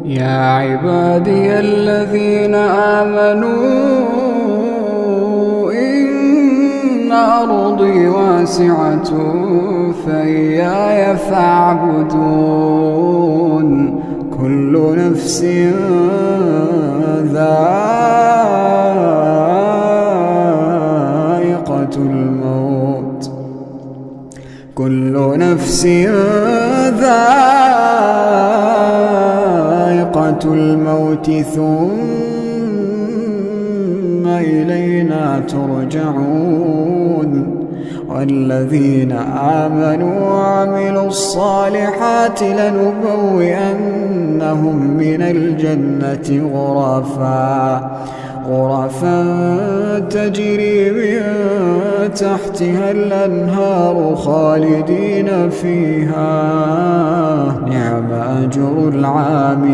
يا عبادي الذين آمنوا إن أرضي واسعة فإياي فاعبدون كل نفس ذائقة الموت كل نفس ذائقة الموت ثم إلينا ترجعون والذين آمنوا وعملوا الصالحات لنبوئنهم من الجنة غرفا تجري من تحتها الأنهار خالدين فيها نعم أجر العاملين.